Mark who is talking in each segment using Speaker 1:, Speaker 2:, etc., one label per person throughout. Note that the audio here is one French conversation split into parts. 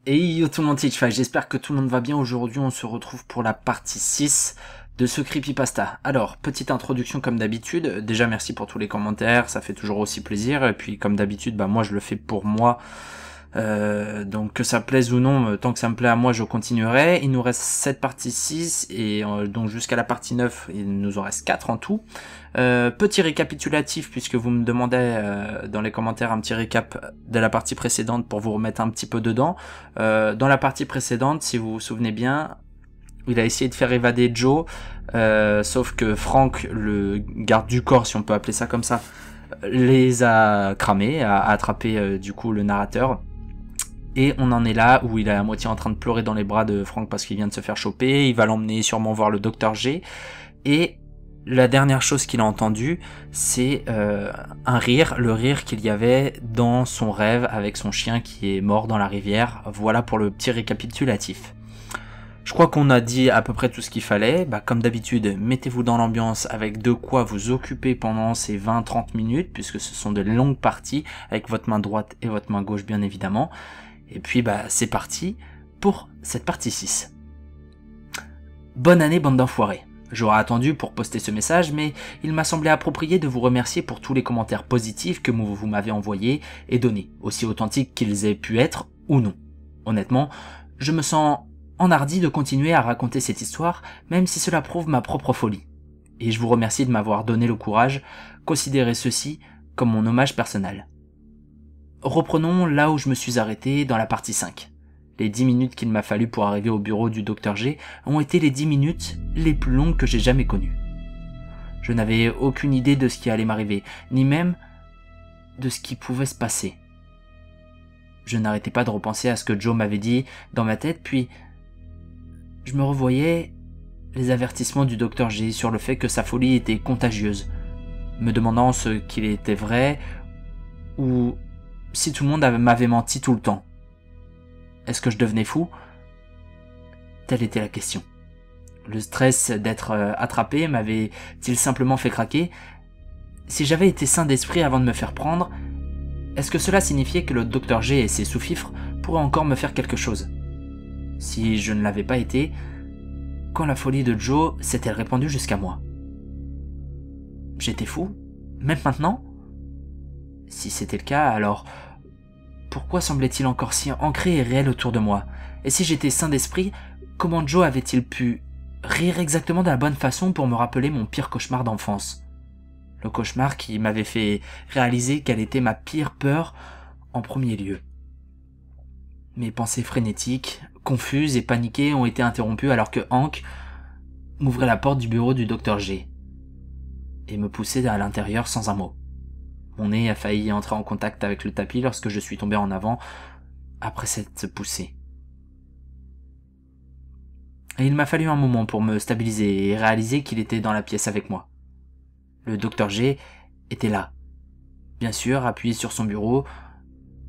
Speaker 1: Et yo tout le monde, j'espère que tout le monde va bien. Aujourd'hui, on se retrouve pour la partie 6 de ce creepypasta. Alors, petite introduction comme d'habitude. Déjà, merci pour tous les commentaires, ça fait toujours aussi plaisir. Et puis, comme d'habitude, moi, je le fais pour moi. Donc, que ça plaise ou non, tant que ça me plaît à moi, je continuerai. Il nous reste cette partie 6, et donc jusqu'à la partie 9, il nous en reste 4 en tout. Petit récapitulatif, puisque vous me demandez dans les commentaires un petit récap de la partie précédente pour vous remettre un petit peu dedans. Dans la partie précédente, si vous vous souvenez bien, il a essayé de faire évader Joe, sauf que Frank, le garde du corps, si on peut appeler ça comme ça, les a cramés, a attrapé du coup le narrateur. Et on en est là où il est à moitié en train de pleurer dans les bras de Frank parce qu'il vient de se faire choper. Il va l'emmener sûrement voir le docteur G. Et la dernière chose qu'il a entendue, c'est un rire, le rire qu'il y avait dans son rêve avec son chien qui est mort dans la rivière. Voilà pour le petit récapitulatif. Je crois qu'on a dit à peu près tout ce qu'il fallait. Comme d'habitude, mettez-vous dans l'ambiance avec de quoi vous occuper pendant ces 20-30 minutes, puisque ce sont de longues parties, avec votre main droite et votre main gauche bien évidemment. Et puis c'est parti pour cette partie 6. Bonne année bande d'enfoirés. J'aurais attendu pour poster ce message, mais il m'a semblé approprié de vous remercier pour tous les commentaires positifs que vous m'avez envoyés et donnés, aussi authentiques qu'ils aient pu être ou non. Honnêtement, je me sens enhardi de continuer à raconter cette histoire, même si cela prouve ma propre folie. Et je vous remercie de m'avoir donné le courage, considérez ceci comme mon hommage personnel. Reprenons là où je me suis arrêté dans la partie 5. Les 10 minutes qu'il m'a fallu pour arriver au bureau du Dr G ont été les 10 minutes les plus longues que j'ai jamais connues. Je n'avais aucune idée de ce qui allait m'arriver, ni même de ce qui pouvait se passer. Je n'arrêtais pas de repenser à ce que Joe m'avait dit dans ma tête, puis je me revoyais les avertissements du Dr G sur le fait que sa folie était contagieuse, me demandant ce qu'il était vrai ou si tout le monde m'avait menti tout le temps. Est-ce que je devenais fou? Telle était la question. Le stress d'être attrapé m'avait-il simplement fait craquer? Si j'avais été sain d'esprit avant de me faire prendre, est-ce que cela signifiait que le Dr G et ses sous-fifres pourraient encore me faire quelque chose? Si je ne l'avais pas été, quand la folie de Joe s'est-elle répandue jusqu'à moi? J'étais fou? Même maintenant? Si c'était le cas, alors pourquoi semblait-il encore si ancré et réel autour de moi? Et si j'étais sain d'esprit, comment Joe avait-il pu rire exactement de la bonne façon pour me rappeler mon pire cauchemar d'enfance? Le cauchemar qui m'avait fait réaliser quelle était ma pire peur en premier lieu. Mes pensées frénétiques, confuses et paniquées ont été interrompues alors que Hank m'ouvrait la porte du bureau du Dr G et me poussait à l'intérieur sans un mot. Mon nez a failli entrer en contact avec le tapis lorsque je suis tombé en avant après cette poussée. Et il m'a fallu un moment pour me stabiliser et réaliser qu'il était dans la pièce avec moi. Le Dr G était là, bien sûr, appuyé sur son bureau,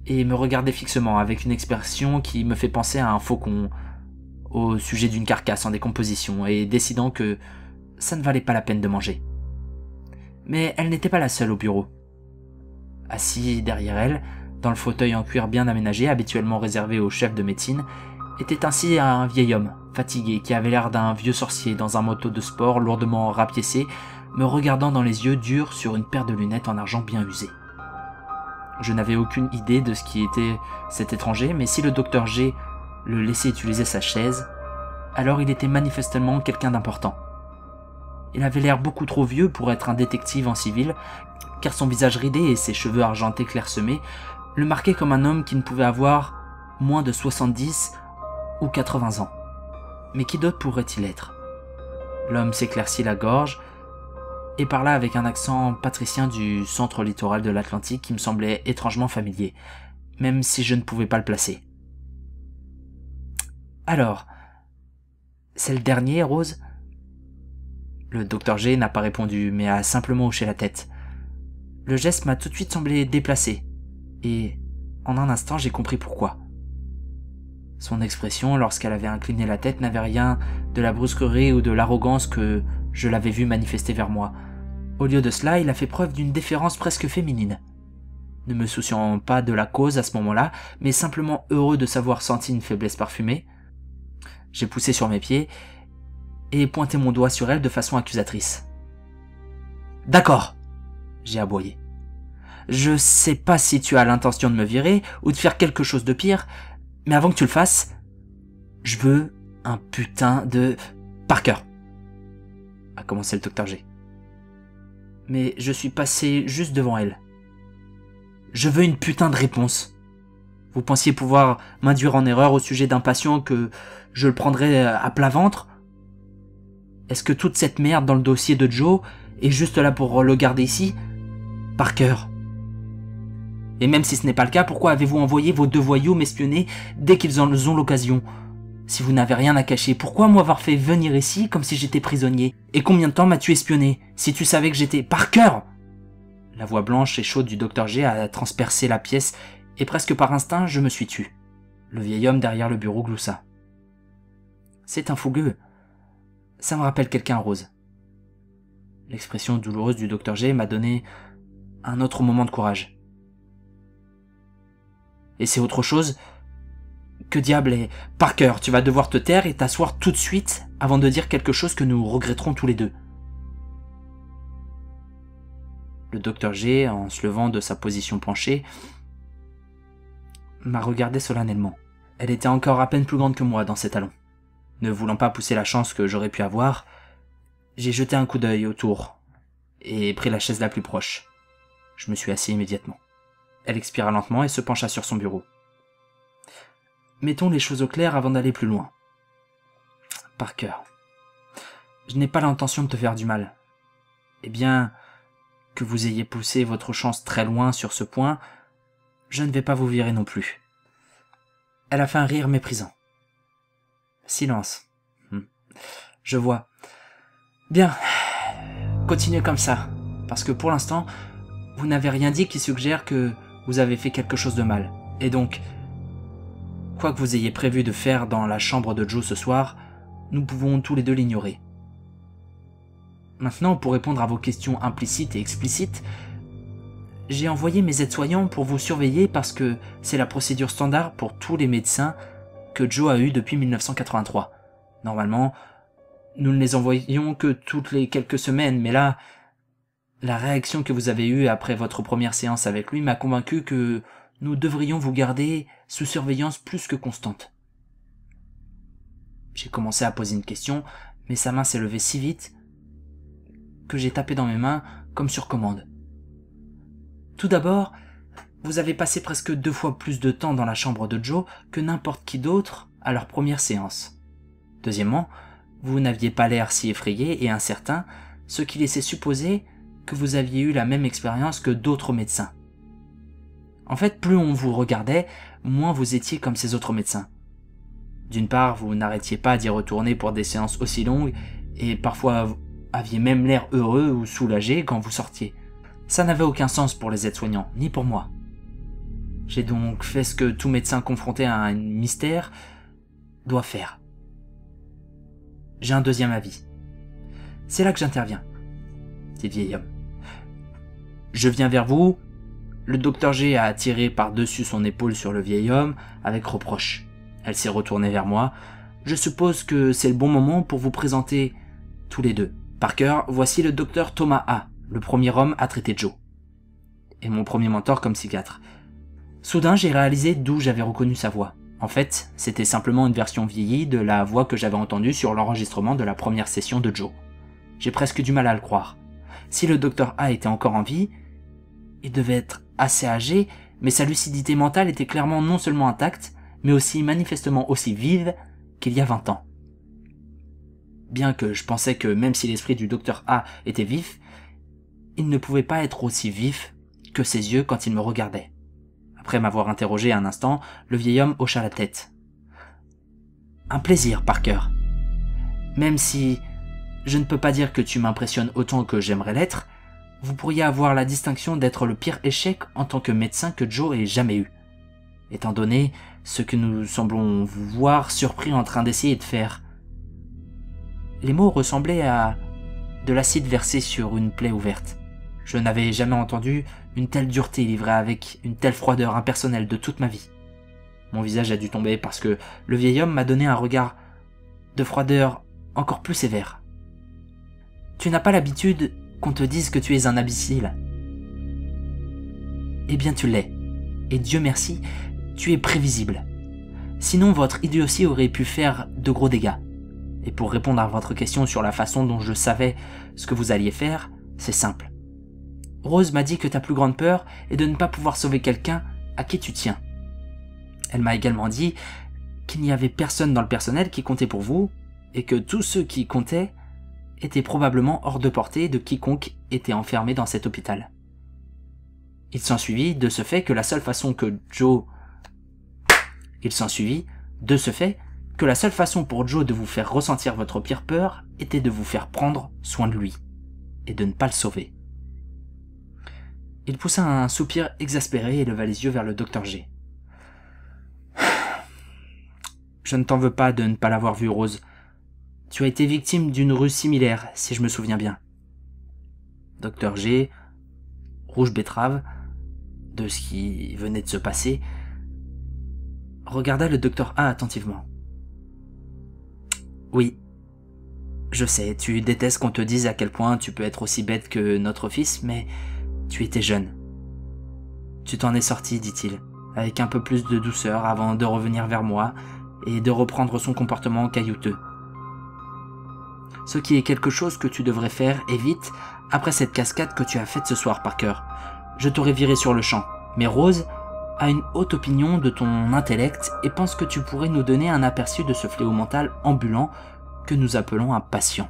Speaker 1: et me regardait fixement avec une expression qui me fait penser à un faucon au sujet d'une carcasse en décomposition et décidant que ça ne valait pas la peine de manger. Mais elle n'était pas la seule au bureau. Assis derrière elle, dans le fauteuil en cuir bien aménagé, habituellement réservé aux chefs de médecine, était ainsi un vieil homme, fatigué, qui avait l'air d'un vieux sorcier dans un manteau de sport lourdement rapiécé, me regardant dans les yeux durs sur une paire de lunettes en argent bien usées. Je n'avais aucune idée de ce qui était cet étranger, mais si le Dr G le laissait utiliser sa chaise, alors il était manifestement quelqu'un d'important. Il avait l'air beaucoup trop vieux pour être un détective en civil, car son visage ridé et ses cheveux argentés clairsemés le marquaient comme un homme qui ne pouvait avoir moins de 70 ou 80 ans. Mais qui d'autre pourrait-il être? L'homme s'éclaircit la gorge et parla avec un accent patricien du centre littoral de l'Atlantique qui me semblait étrangement familier, même si je ne pouvais pas le placer. Alors, c'est le dernier, Rose? Le Dr G n'a pas répondu, mais a simplement hoché la tête. Le geste m'a tout de suite semblé déplacé, et en un instant j'ai compris pourquoi. Son expression, lorsqu'elle avait incliné la tête, n'avait rien de la brusquerie ou de l'arrogance que je l'avais vu manifester vers moi. Au lieu de cela, il a fait preuve d'une déférence presque féminine. ne me souciant pas de la cause à ce moment-là, mais simplement heureux de savoir sentir une faiblesse parfumée. J'ai poussé sur mes pieds et pointé mon doigt sur elle de façon accusatrice. « D'accord !» j'ai aboyé. « Je sais pas si tu as l'intention de me virer ou de faire quelque chose de pire, mais avant que tu le fasses, je veux un putain de... Parker !» a commencé le Dr G. Mais je suis passé juste devant elle. « Je veux une putain de réponse. Vous pensiez pouvoir m'induire en erreur au sujet d'un patient que je le prendrais à plat ventre? Est-ce que toute cette merde dans le dossier de Joe est juste là pour le garder ici? Parker. Et même si ce n'est pas le cas, pourquoi avez-vous envoyé vos 2 voyous m'espionner dès qu'ils en ont l'occasion? Si vous n'avez rien à cacher, pourquoi m'avoir fait venir ici comme si j'étais prisonnier? Et combien de temps m'as-tu espionné, si tu savais que j'étais... Parker! La voix blanche et chaude du Dr G a transpercé la pièce, et presque par instinct, je me suis tu. Le vieil homme derrière le bureau gloussa. C'est un fougueux. Ça me rappelle quelqu'un, Rose. L'expression douloureuse du Dr G m'a donné un autre moment de courage. Et c'est autre chose? Que diable est... Parker, tu vas devoir te taire et t'asseoir tout de suite avant de dire quelque chose que nous regretterons tous les deux. Le Dr G, en se levant de sa position penchée, m'a regardé solennellement. Elle était encore à peine plus grande que moi dans ses talons. Ne voulant pas pousser la chance que j'aurais pu avoir, j'ai jeté un coup d'œil autour et pris la chaise la plus proche. Je me suis assis immédiatement. Elle expira lentement et se pencha sur son bureau. Mettons les choses au clair avant d'aller plus loin. Parker, je n'ai pas l'intention de te faire du mal. Eh bien, que vous ayez poussé votre chance très loin sur ce point, je ne vais pas vous virer non plus. Elle a fait un rire méprisant. Silence. Je vois. Bien, continuez comme ça, parce que pour l'instant, vous n'avez rien dit qui suggère que vous avez fait quelque chose de mal. Et donc, quoi que vous ayez prévu de faire dans la chambre de Joe ce soir, nous pouvons tous les deux l'ignorer. Maintenant, pour répondre à vos questions implicites et explicites, j'ai envoyé mes aides-soignants pour vous surveiller parce que c'est la procédure standard pour tous les médecins que Joe a eu depuis 1983. Normalement, nous ne les envoyons que toutes les quelques semaines, mais là, la réaction que vous avez eue après votre première séance avec lui m'a convaincu que nous devrions vous garder sous surveillance plus que constante. J'ai commencé à poser une question, mais sa main s'est levée si vite que j'ai tapé dans mes mains comme sur commande. Tout d'abord, vous avez passé presque 2 fois plus de temps dans la chambre de Joe que n'importe qui d'autre à leur première séance. Deuxièmement, vous n'aviez pas l'air si effrayé et incertain, ce qui laissait supposer que vous aviez eu la même expérience que d'autres médecins. En fait, plus on vous regardait, moins vous étiez comme ces autres médecins. D'une part, vous n'arrêtiez pas d'y retourner pour des séances aussi longues, et parfois vous aviez même l'air heureux ou soulagé quand vous sortiez. Ça n'avait aucun sens pour les aides-soignants, ni pour moi. J'ai donc fait ce que tout médecin confronté à un mystère doit faire. J'ai un deuxième avis. C'est là que j'interviens, dit le vieil homme. Je viens vers vous. Le Dr G a tiré par-dessus son épaule sur le vieil homme avec reproche. Elle s'est retournée vers moi. Je suppose que c'est le bon moment pour vous présenter tous les deux. Parker, voici le Dr Thomas A, le premier homme à traiter Joe. Et mon premier mentor comme psychiatre. Soudain, j'ai réalisé d'où j'avais reconnu sa voix. En fait, c'était simplement une version vieillie de la voix que j'avais entendue sur l'enregistrement de la première session de Joe. J'ai presque du mal à le croire. Si le Dr A était encore en vie, il devait être assez âgé, mais sa lucidité mentale était clairement non seulement intacte, mais aussi manifestement aussi vive qu'il y a 20 ans. Bien que je pensais que même si l'esprit du Dr A était vif, il ne pouvait pas être aussi vif que ses yeux quand il me regardait. Après m'avoir interrogé un instant, le vieil homme hocha la tête. « Un plaisir, Parker. Même si je ne peux pas dire que tu m'impressionnes autant que j'aimerais l'être, vous pourriez avoir la distinction d'être le pire échec en tant que médecin que Joe ait jamais eu, étant donné ce que nous semblons vous voir surpris en train d'essayer de faire. » Les mots ressemblaient à de l'acide versé sur une plaie ouverte. Je n'avais jamais entendu une telle dureté livrée avec une telle froideur impersonnelle de toute ma vie. Mon visage a dû tomber parce que le vieil homme m'a donné un regard de froideur encore plus sévère. Tu n'as pas l'habitude qu'on te dise que tu es un imbécile. Eh bien tu l'es, et Dieu merci, tu es prévisible. Sinon votre idiotie aurait pu faire de gros dégâts. Et pour répondre à votre question sur la façon dont je savais ce que vous alliez faire, c'est simple. Rose m'a dit que ta plus grande peur est de ne pas pouvoir sauver quelqu'un à qui tu tiens. Elle m'a également dit qu'il n'y avait personne dans le personnel qui comptait pour vous, et que tous ceux qui comptaient étaient probablement hors de portée de quiconque était enfermé dans cet hôpital. Il s'ensuivit de ce fait que la seule façon pour Joe de vous faire ressentir votre pire peur était de vous faire prendre soin de lui, et de ne pas le sauver. Il poussa un soupir exaspéré et leva les yeux vers le docteur G. Je ne t'en veux pas de ne pas l'avoir vu, Rose. Tu as été victime d'une ruse similaire, si je me souviens bien. Docteur G, rouge betterave, de ce qui venait de se passer, regarda le docteur A attentivement. Oui, je sais, tu détestes qu'on te dise à quel point tu peux être aussi bête que notre fils, mais tu étais jeune. Tu t'en es sorti, dit-il, avec un peu plus de douceur avant de revenir vers moi et de reprendre son comportement caillouteux. Ce qui est quelque chose que tu devrais faire, et vite, après cette cascade que tu as faite ce soir, Parker. Je t'aurais viré sur le champ, mais Rose a une haute opinion de ton intellect et pense que tu pourrais nous donner un aperçu de ce fléau mental ambulant que nous appelons un patient.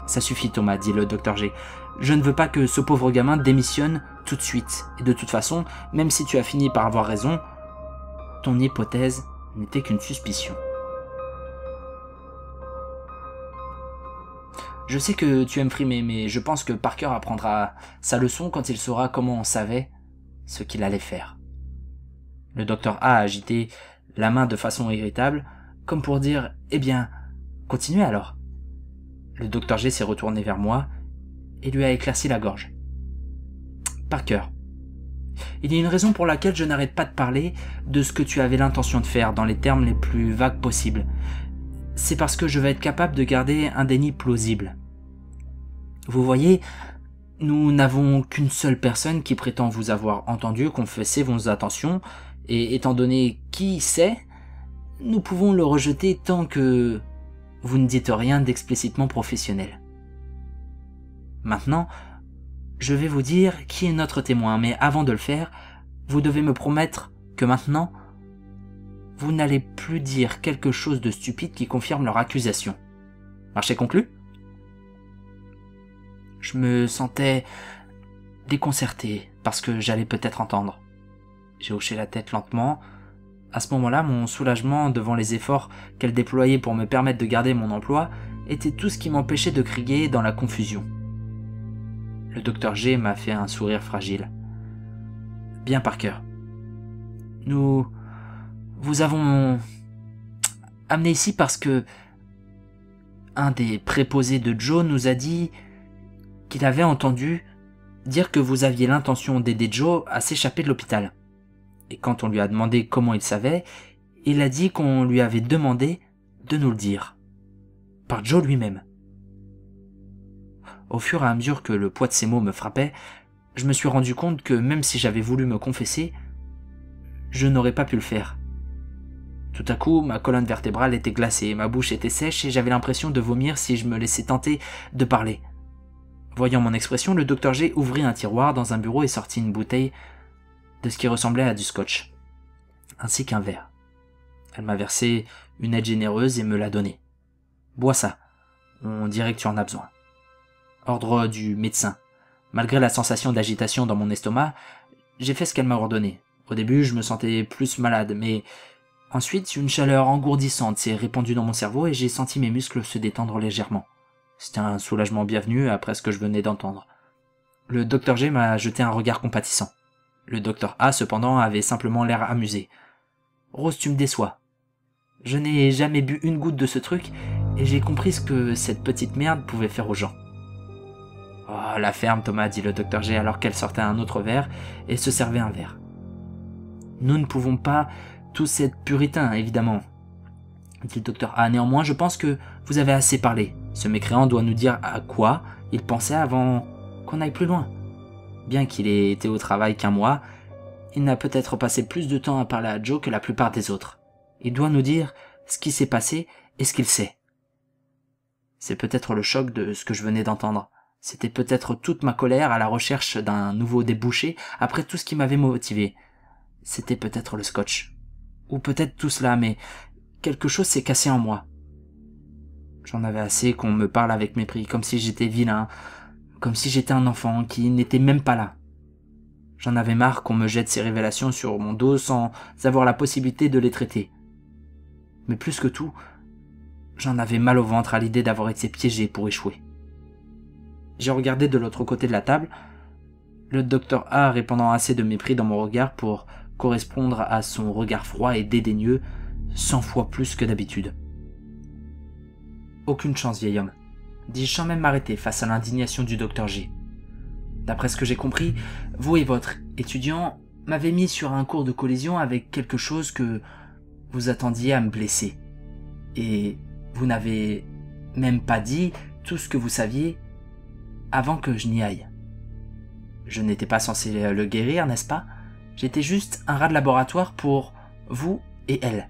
Speaker 1: Ça suffit, Thomas, dit le docteur G. Je ne veux pas que ce pauvre gamin démissionne tout de suite. Et de toute façon, même si tu as fini par avoir raison, ton hypothèse n'était qu'une suspicion. Je sais que tu aimes frimer, mais je pense que Parker apprendra sa leçon quand il saura comment on savait ce qu'il allait faire. Le docteur A a agité la main de façon irritable, comme pour dire « Eh bien, continuez alors ». Le docteur G s'est retourné vers moi et lui a éclairci la gorge. « Parker, il y a une raison pour laquelle je n'arrête pas de parler de ce que tu avais l'intention de faire dans les termes les plus vagues possibles. C'est parce que je vais être capable de garder un déni plausible. Vous voyez, nous n'avons qu'une seule personne qui prétend vous avoir entendu confesser vos intentions, et étant donné qui c'est, nous pouvons le rejeter tant que vous ne dites rien d'explicitement professionnel. Maintenant, je vais vous dire qui est notre témoin, mais avant de le faire, vous devez me promettre que maintenant, vous n'allez plus dire quelque chose de stupide qui confirme leur accusation. Marché conclu ? Je me sentais déconcerté parce que j'allais peut-être entendre. J'ai hoché la tête lentement. À ce moment-là, mon soulagement devant les efforts qu'elle déployait pour me permettre de garder mon emploi était tout ce qui m'empêchait de crier dans la confusion. Le docteur G m'a fait un sourire fragile. « Bien, Parker. Nous vous avons amené ici parce que un des préposés de Joe nous a dit qu'il avait entendu dire que vous aviez l'intention d'aider Joe à s'échapper de l'hôpital. Et quand on lui a demandé comment il savait, il a dit qu'on lui avait demandé de nous le dire. Par Joe lui-même. » Au fur et à mesure que le poids de ces mots me frappait, je me suis rendu compte que même si j'avais voulu me confesser, je n'aurais pas pu le faire. Tout à coup, ma colonne vertébrale était glacée, ma bouche était sèche et j'avais l'impression de vomir si je me laissais tenter de parler. Voyant mon expression, le docteur G ouvrit un tiroir dans un bureau et sortit une bouteille de ce qui ressemblait à du scotch, ainsi qu'un verre. Elle m'a versé une aide généreuse et me l'a donné. « Bois ça, on dirait que tu en as besoin. » Ordre du médecin. Malgré la sensation d'agitation dans mon estomac, j'ai fait ce qu'elle m'a ordonné. Au début, je me sentais plus malade, mais ensuite, une chaleur engourdissante s'est répandue dans mon cerveau et j'ai senti mes muscles se détendre légèrement. C'était un soulagement bienvenu après ce que je venais d'entendre. Le docteur G m'a jeté un regard compatissant. Le docteur A, cependant, avait simplement l'air amusé. « Rose, tu me déçois. Je n'ai jamais bu une goutte de ce truc et j'ai compris ce que cette petite merde pouvait faire aux gens. » Oh, la ferme, Thomas, dit le docteur G alors qu'elle sortait un autre verre et se servait un verre. Nous ne pouvons pas tous être puritains, évidemment, dit le docteur A. Néanmoins, je pense que vous avez assez parlé. Ce mécréant doit nous dire à quoi il pensait avant qu'on aille plus loin. Bien qu'il ait été au travail qu'1 mois, il n'a peut-être passé plus de temps à parler à Joe que la plupart des autres. Il doit nous dire ce qui s'est passé et ce qu'il sait. C'est peut-être le choc de ce que je venais d'entendre. C'était peut-être toute ma colère à la recherche d'un nouveau débouché après tout ce qui m'avait motivé. C'était peut-être le scotch. Ou peut-être tout cela, mais quelque chose s'est cassé en moi. J'en avais assez qu'on me parle avec mépris, comme si j'étais vilain, comme si j'étais un enfant qui n'était même pas là. J'en avais marre qu'on me jette ces révélations sur mon dos sans avoir la possibilité de les traiter. Mais plus que tout, j'en avais mal au ventre à l'idée d'avoir été piégé pour échouer. J'ai regardé de l'autre côté de la table, le docteur A répandant assez de mépris dans mon regard pour correspondre à son regard froid et dédaigneux 100 fois plus que d'habitude. Aucune chance, vieil homme, dis-je sans même m'arrêter face à l'indignation du docteur G. D'après ce que j'ai compris, vous et votre étudiant m'avez mis sur un cours de collision avec quelque chose que vous attendiez à me blesser. Et vous n'avez même pas dit tout ce que vous saviez avant que je n'y aille. Je n'étais pas censé le guérir, n'est-ce pas? J'étais juste un rat de laboratoire pour vous et elle.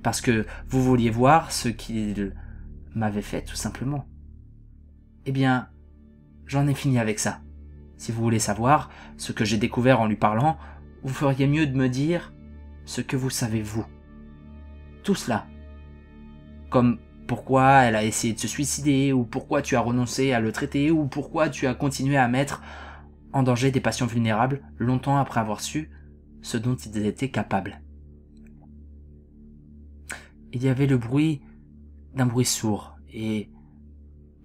Speaker 1: Parce que vous vouliez voir ce qu'il m'avait fait, tout simplement. Eh bien, j'en ai fini avec ça. Si vous voulez savoir ce que j'ai découvert en lui parlant, vous feriez mieux de me dire ce que vous savez vous. Tout cela. Comme pourquoi elle a essayé de se suicider, ou pourquoi tu as renoncé à le traiter, ou pourquoi tu as continué à mettre en danger des patients vulnérables longtemps après avoir su ce dont ils étaient capables. Il y avait le bruit d'un bruit sourd, et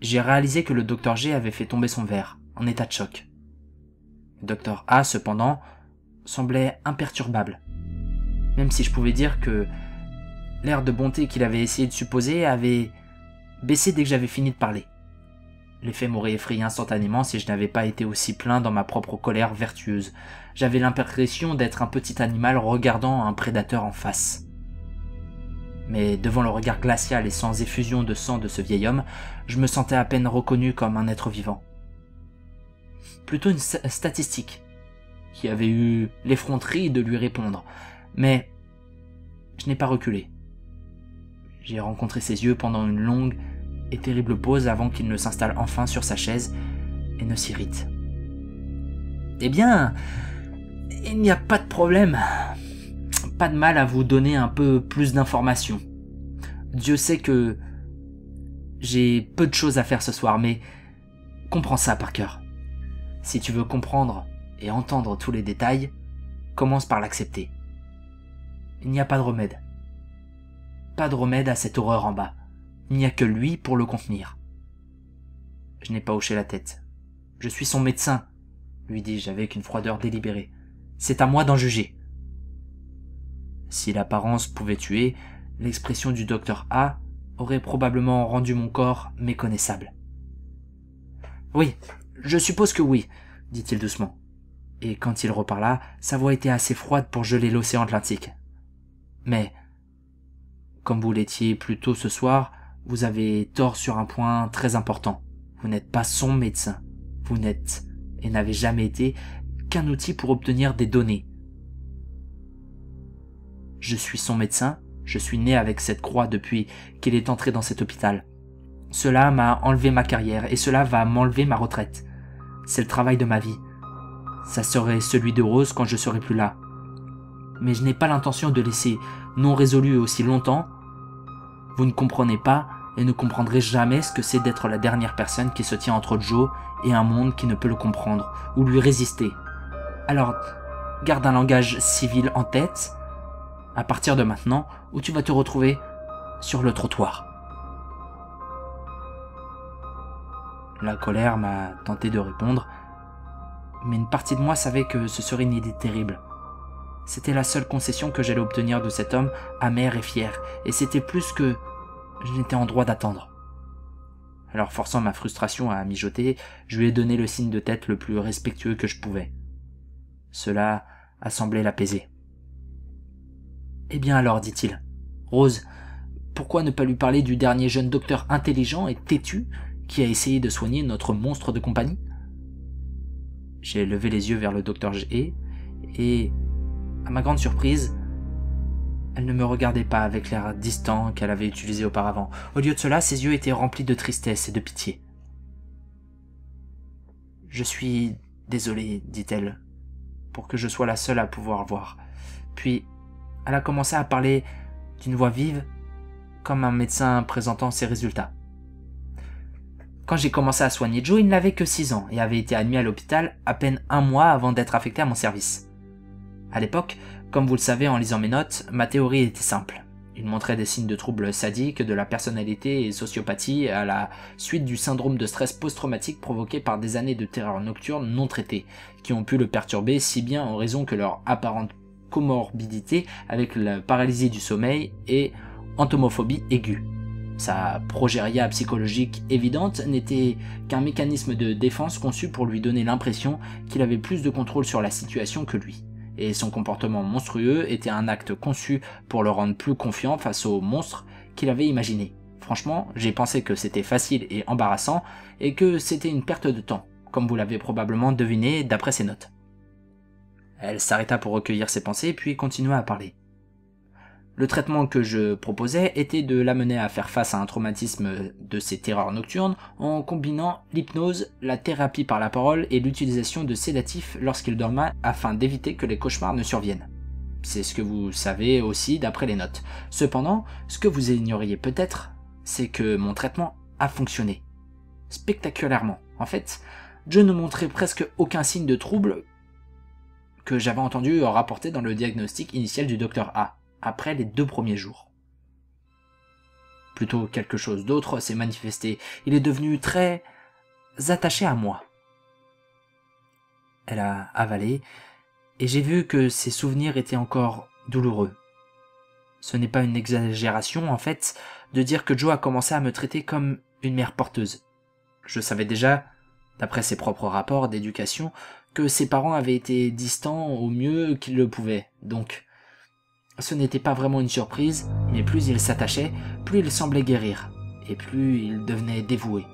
Speaker 1: j'ai réalisé que le docteur G avait fait tomber son verre, en état de choc. Le docteur A, cependant, semblait imperturbable, même si je pouvais dire que l'air de bonté qu'il avait essayé de supposer avait baissé dès que j'avais fini de parler. L'effet m'aurait effrayé instantanément si je n'avais pas été aussi plein dans ma propre colère vertueuse. J'avais l'impression d'être un petit animal regardant un prédateur en face. Mais devant le regard glacial et sans effusion de sang de ce vieil homme, je me sentais à peine reconnu comme un être vivant. Plutôt une statistique, qui avait eu l'effronterie de lui répondre. Mais je n'ai pas reculé. J'ai rencontré ses yeux pendant une longue et terrible pause avant qu'il ne s'installe enfin sur sa chaise et ne s'irrite. Eh bien, il n'y a pas de problème. Pas de mal à vous donner un peu plus d'informations. Dieu sait que j'ai peu de choses à faire ce soir, mais comprends ça par cœur. Si tu veux comprendre et entendre tous les détails, commence par l'accepter. Il n'y a pas de remède. Pas de remède à cette horreur en bas. Il n'y a que lui pour le contenir. Je n'ai pas hoché la tête. Je suis son médecin, lui dis-je avec une froideur délibérée. C'est à moi d'en juger. Si l'apparence pouvait tuer, l'expression du docteur A aurait probablement rendu mon corps méconnaissable. Oui, je suppose que oui, dit-il doucement. Et quand il reparla, sa voix était assez froide pour geler l'océan Atlantique. Mais, comme vous l'étiez plus tôt ce soir, vous avez tort sur un point très important. Vous n'êtes pas son médecin. Vous n'êtes, et n'avez jamais été, qu'un outil pour obtenir des données. Je suis son médecin, je suis né avec cette croix depuis qu'il est entré dans cet hôpital. Cela m'a enlevé ma carrière et cela va m'enlever ma retraite. C'est le travail de ma vie. Ça serait celui de Rose quand je serai plus là. Mais je n'ai pas l'intention de laisser non résolu aussi longtemps. Vous ne comprenez pas et ne comprendrez jamais ce que c'est d'être la dernière personne qui se tient entre Joe et un monde qui ne peut le comprendre ou lui résister. Alors, garde un langage civil en tête à partir de maintenant où tu vas te retrouver sur le trottoir. La colère m'a tenté de répondre, mais une partie de moi savait que ce serait une idée terrible. C'était la seule concession que j'allais obtenir de cet homme amer et fier, et c'était plus que je n'étais en droit d'attendre. Alors forçant ma frustration à mijoter, je lui ai donné le signe de tête le plus respectueux que je pouvais. Cela a semblé l'apaiser. « Eh bien alors, dit-il, Rose, pourquoi ne pas lui parler du dernier jeune docteur intelligent et têtu qui a essayé de soigner notre monstre de compagnie ?» J'ai levé les yeux vers le docteur G et, à ma grande surprise, elle ne me regardait pas avec l'air distant qu'elle avait utilisé auparavant. Au lieu de cela, ses yeux étaient remplis de tristesse et de pitié. « Je suis désolée, dit-elle, pour que je sois la seule à pouvoir voir. » Puis, elle a commencé à parler d'une voix vive, comme un médecin présentant ses résultats. Quand j'ai commencé à soigner Joe, il n'avait que 6 ans et avait été admis à l'hôpital à peine 1 mois avant d'être affecté à mon service. À l'époque, comme vous le savez en lisant mes notes, ma théorie était simple. Il montrait des signes de troubles sadiques, de la personnalité et sociopathie à la suite du syndrome de stress post-traumatique provoqué par des années de terreur nocturne non traitées, qui ont pu le perturber si bien en raison que leur apparente comorbidité avec la paralysie du sommeil et entomophobie aiguë. Sa progéria psychologique évidente n'était qu'un mécanisme de défense conçu pour lui donner l'impression qu'il avait plus de contrôle sur la situation que lui. Et son comportement monstrueux était un acte conçu pour le rendre plus confiant face au monstre qu'il avait imaginé. Franchement, j'ai pensé que c'était facile et embarrassant, et que c'était une perte de temps, comme vous l'avez probablement deviné d'après ses notes. Elle s'arrêta pour recueillir ses pensées, puis continua à parler. Le traitement que je proposais était de l'amener à faire face à un traumatisme de ses terreurs nocturnes en combinant l'hypnose, la thérapie par la parole et l'utilisation de sédatifs lorsqu'il dormait afin d'éviter que les cauchemars ne surviennent. C'est ce que vous savez aussi d'après les notes. Cependant, ce que vous ignoriez peut-être, c'est que mon traitement a fonctionné. Spectaculairement. En fait, Joe ne montrait presque aucun signe de trouble que j'avais entendu rapporter dans le diagnostic initial du Dr A. Après les 2 premiers jours. Plutôt quelque chose d'autre s'est manifesté. Il est devenu très attaché à moi. Elle a avalé, et j'ai vu que ses souvenirs étaient encore douloureux. Ce n'est pas une exagération, en fait, de dire que Joe a commencé à me traiter comme une mère porteuse. Je savais déjà, d'après ses propres rapports d'éducation, que ses parents avaient été distants au mieux qu'ils le pouvaient, donc ce n'était pas vraiment une surprise, mais plus il s'attachait, plus il semblait guérir, et plus il devenait dévoué.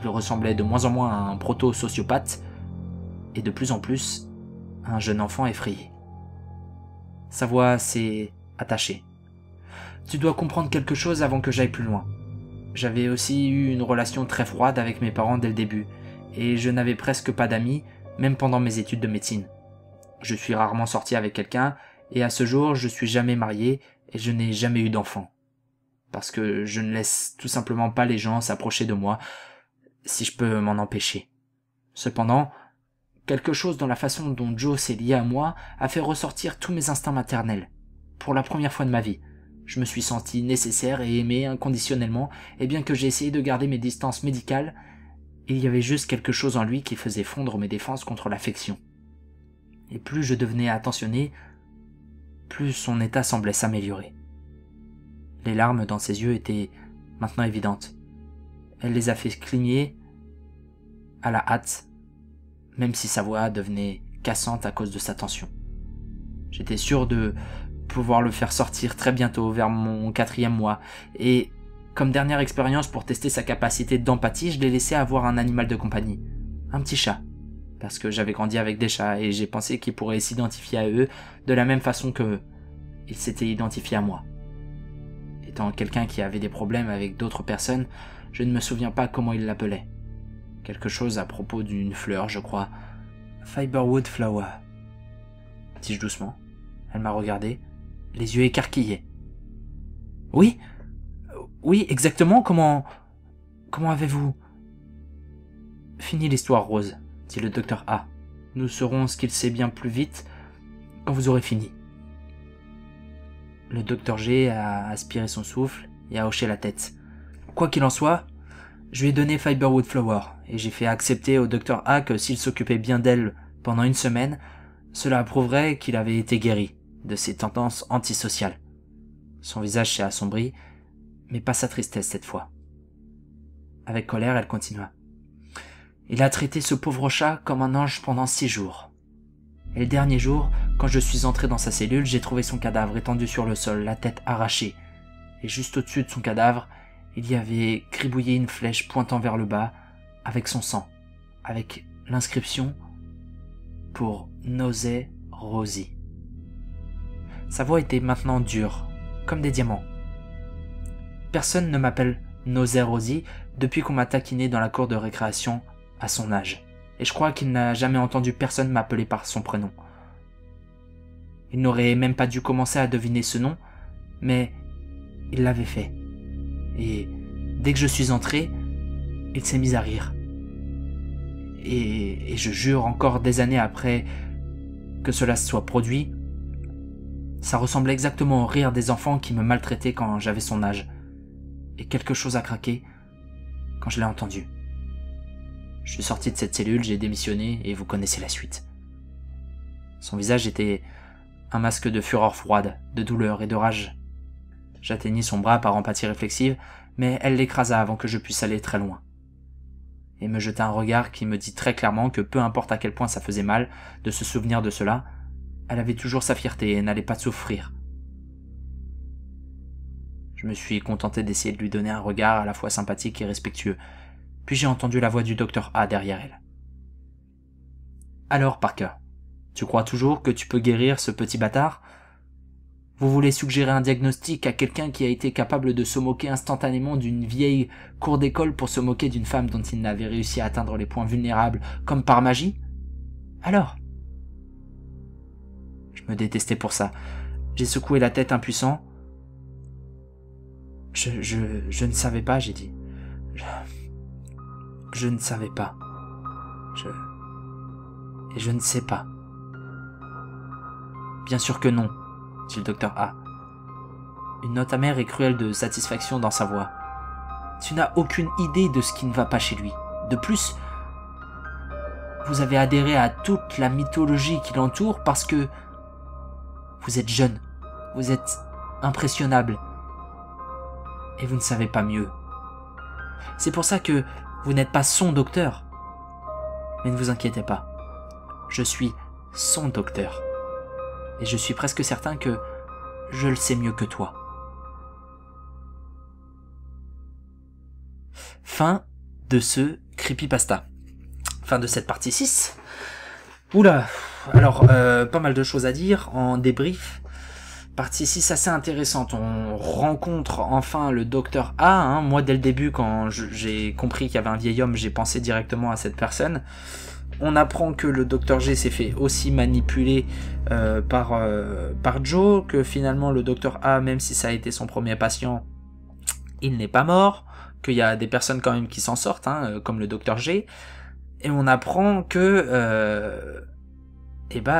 Speaker 1: Il ressemblait de moins en moins à un proto-sociopathe, et de plus en plus à un jeune enfant effrayé. Sa voix s'est attachée. « Tu dois comprendre quelque chose avant que j'aille plus loin. J'avais aussi eu une relation très froide avec mes parents dès le début, et je n'avais presque pas d'amis, même pendant mes études de médecine. Je suis rarement sorti avec quelqu'un, et à ce jour, je suis jamais marié et je n'ai jamais eu d'enfant. Parce que je ne laisse tout simplement pas les gens s'approcher de moi, si je peux m'en empêcher. Cependant, quelque chose dans la façon dont Joe s'est lié à moi a fait ressortir tous mes instincts maternels. Pour la première fois de ma vie, je me suis senti nécessaire et aimé inconditionnellement, et bien que j'ai essayé de garder mes distances médicales, il y avait juste quelque chose en lui qui faisait fondre mes défenses contre l'affection. Et plus je devenais attentionné, plus son état semblait s'améliorer. Les larmes dans ses yeux étaient maintenant évidentes. Elle les a fait cligner à la hâte, même si sa voix devenait cassante à cause de sa tension. J'étais sûr de pouvoir le faire sortir très bientôt, vers mon 4e mois, et comme dernière expérience pour tester sa capacité d'empathie, je l'ai laissé avoir un animal de compagnie, un petit chat. Parce que j'avais grandi avec des chats et j'ai pensé qu'il pourrait s'identifier à eux de la même façon que il s'était identifié à moi. Étant quelqu'un qui avait des problèmes avec d'autres personnes, je ne me souviens pas comment il l'appelait. Quelque chose à propos d'une fleur, je crois. Fiberwood flower. Dis-je doucement. Elle m'a regardé, les yeux écarquillés. Oui, exactement, comment avez-vous... Fini l'histoire, Rose, dit le docteur A. Nous saurons ce qu'il sait bien plus vite quand vous aurez fini. Le docteur G a aspiré son souffle et a hoché la tête. Quoi qu'il en soit, je lui ai donné Fiberwood Flower et j'ai fait accepter au docteur A que s'il s'occupait bien d'elle pendant 1 semaine, cela prouverait qu'il avait été guéri de ses tendances antisociales. Son visage s'est assombri, mais pas sa tristesse cette fois. Avec colère, elle continua. Il a traité ce pauvre chat comme un ange pendant 6 jours. Et le dernier jour, quand je suis entré dans sa cellule, j'ai trouvé son cadavre étendu sur le sol, la tête arrachée. Et juste au-dessus de son cadavre, il y avait gribouillé une flèche pointant vers le bas, avec son sang, avec l'inscription « Pour Nosey Rosie ». Sa voix était maintenant dure, comme des diamants. Personne ne m'appelle Nosey Rosie depuis qu'on m'a taquiné dans la cour de récréation à son âge, et je crois qu'il n'a jamais entendu personne m'appeler par son prénom. Il n'aurait même pas dû commencer à deviner ce nom, mais il l'avait fait. Et dès que je suis entré, il s'est mis à rire. Et je jure encore des années après que cela se soit produit, ça ressemblait exactement au rire des enfants qui me maltraitaient quand j'avais son âge. Et quelque chose a craqué quand je l'ai entendu. Je suis sorti de cette cellule, j'ai démissionné et vous connaissez la suite. Son visage était un masque de fureur froide, de douleur et de rage. J'atteignis son bras par empathie réflexive, mais elle l'écrasa avant que je puisse aller très loin. Et me jeta un regard qui me dit très clairement que peu importe à quel point ça faisait mal de se souvenir de cela, elle avait toujours sa fierté et n'allait pas souffrir. Je me suis contenté d'essayer de lui donner un regard à la fois sympathique et respectueux, puis j'ai entendu la voix du docteur A derrière elle. « Alors, Parker, tu crois toujours que tu peux guérir ce petit bâtard ? Vous voulez suggérer un diagnostic à quelqu'un qui a été capable de se moquer instantanément d'une vieille cour d'école pour se moquer d'une femme dont il n'avait réussi à atteindre les points vulnérables comme par magie ? Alors ? » Je me détestais pour ça. J'ai secoué la tête impuissant. Je ne savais pas, j'ai dit. Je ne savais pas. Et je ne sais pas. Bien sûr que non, dit le docteur A. Une note amère et cruelle de satisfaction dans sa voix. Tu n'as aucune idée de ce qui ne va pas chez lui. De plus, vous avez adhéré à toute la mythologie qui l'entoure parce que vous êtes jeune, vous êtes impressionnable, et vous ne savez pas mieux. C'est pour ça que vous n'êtes pas son docteur. Mais ne vous inquiétez pas, je suis son docteur. Et je suis presque certain que je le sais mieux que toi. Fin de ce creepypasta. Fin de cette partie 6. Oula, alors pas mal de choses à dire en débrief. Partie 6 assez intéressante, on rencontre enfin le docteur A, hein. Moi dès le début quand j'ai compris qu'il y avait un vieil homme, j'ai pensé directement à cette personne. On apprend que le docteur G s'est fait aussi manipuler par Joe, que finalement le docteur A, même si ça a été son premier patient, il n'est pas mort, qu'il y a des personnes quand même qui s'en sortent, hein, comme le docteur G. Et on apprend que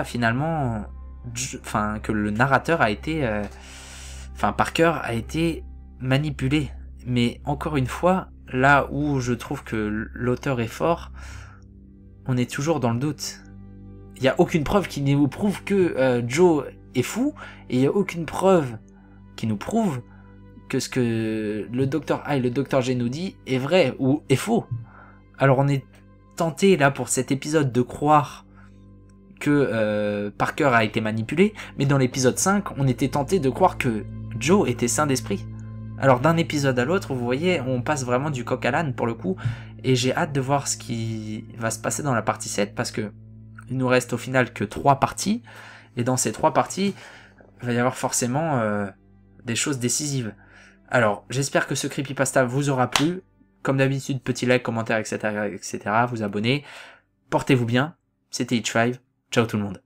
Speaker 1: finalement que le narrateur a été Parker a été manipulé. Mais encore une fois, là où je trouve que l'auteur est fort, on est toujours dans le doute. Il n'y a aucune preuve qui nous prouve que Joe est fou, et il n'y a aucune preuve qui nous prouve que ce que le docteur A et le docteur G nous dit est vrai ou est faux. Alors on est tenté là pour cet épisode de croire que Parker a été manipulé, mais dans l'épisode 5, on était tenté de croire que Joe était sain d'esprit. Alors d'un épisode à l'autre, vous voyez, on passe vraiment du coq à l'âne pour le coup, et j'ai hâte de voir ce qui va se passer dans la partie 7, parce que il nous reste au final que 3 parties, et dans ces 3 parties, il va y avoir forcément des choses décisives. Alors, j'espère que ce creepypasta vous aura plu. Comme d'habitude, petit like, commentaire, etc., etc., vous abonner. Portez-vous bien. C'était H5. Ciao tout le monde.